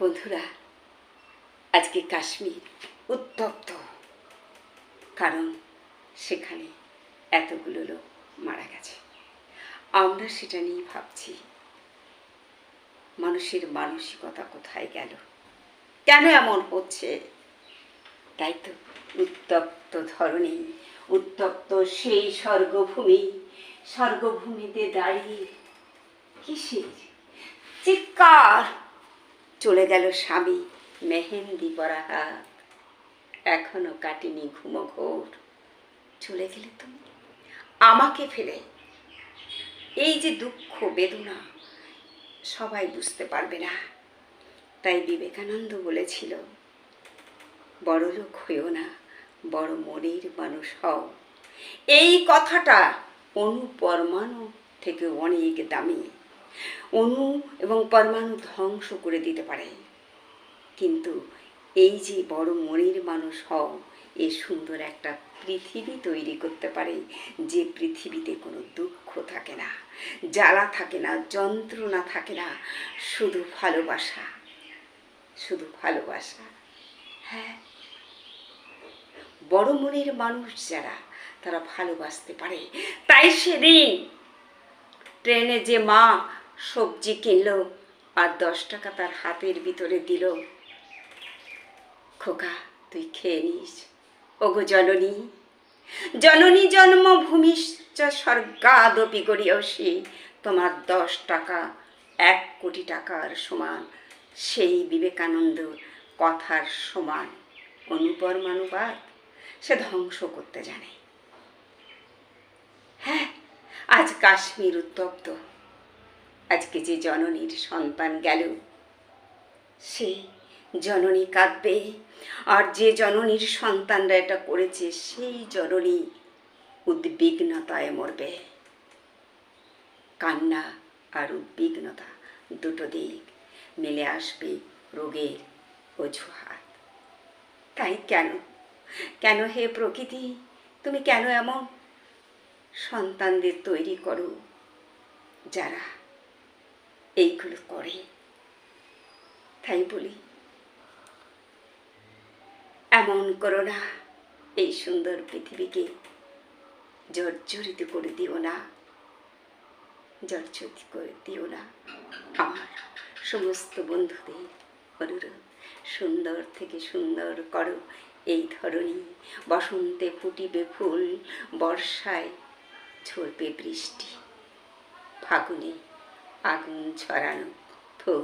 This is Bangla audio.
বন্ধুরা, আজকে কাশ্মীর উত্তপ্ত, কারণ সেখানে এতগুলো লোক মারা গেছে। আমরা সেটা নিয়ে ভাবছি, মানুষের মানসিকতা কোথায় গেল, কেন এমন হচ্ছে? তাই তো উত্তপ্ত ধরনী, উত্তপ্ত সেই স্বর্গভূমিতে দাঁড়িয়ে কিসের চিৎকার! চলে গেল স্বামী, মেহেন্দি পরা হাত, এখনো কাটিনি ঘুমঘোর। চলে গেলে তুমি আমাকে ফেলে। এই যে দুঃখ বেদনা সবাই বুঝতে পারবে না। তাই বিবেকানন্দ বলেছিল, বড় লোক হইও না, বড় মনের মানুষ হও। এই কথাটা অণু পরমাণু থেকে অনেক দামি। অণু এবং পরমাণু ধ্বংস করে দিতে পারে, কিন্তু এই যে বড় মনের মানুষ হও, এ সুন্দর একটা পৃথিবী তৈরি করতে পারে, যে পৃথিবীতে কোনো দুঃখ থাকে না, জ্বালা থাকে না, যন্ত্রণা থাকে না, শুধু ভালোবাসা, শুধু ভালোবাসা। হ্যাঁ, বড় মনের মানুষ যারা, তারা ভালোবাসতে পারে। তাই সেদিন ট্রেনে যে মা সবজি কিনলো আর 10 টাকা তার হাতের ভিতরে দিল, খোকা তুই খেয়ে নিস। ওগো জননী, জননী জন্মভূমিশ্চ স্বর্গাদপি গরীয়সী। তোমার 10 টাকা 1 কোটি টাকার সমান, সেই বিবেকানন্দ কথার সমান। অনুপরমাণুবাদ সে ধ্বংস করতে জানে। হ্যাঁ, আজ কাশ্মীর উত্তপ্ত। আজকে যে জননীর সন্তান গেল, সে জননী কাঁদবে, আর যে জননীর সন্তানরা এটা করেছে সেই জননী উদ্বিগ্নতায় মরবে। কান্না আর উদ্বিগ্নতা দুটো দিক মিলে আসবে রোগের অজুহাত। তাই কেন হে প্রকৃতি, তুমি কেন এমন সন্তানদের তৈরি করো যারা এইগুলো করে? তাই বলি, এমন করো না, এই সুন্দর পৃথিবীকে জর্জরিত করে দিও না, জর্জরিত করে দিও না। আমার সমস্ত বন্ধুদের অনুরোধ, সুন্দর থেকে সুন্দর করো এই ধরনী। বসন্তে ফুটিবে ফুল, বর্ষায় ঝরবে বৃষ্টি, ফাগুনে আগুন ছড়ানো ফুল।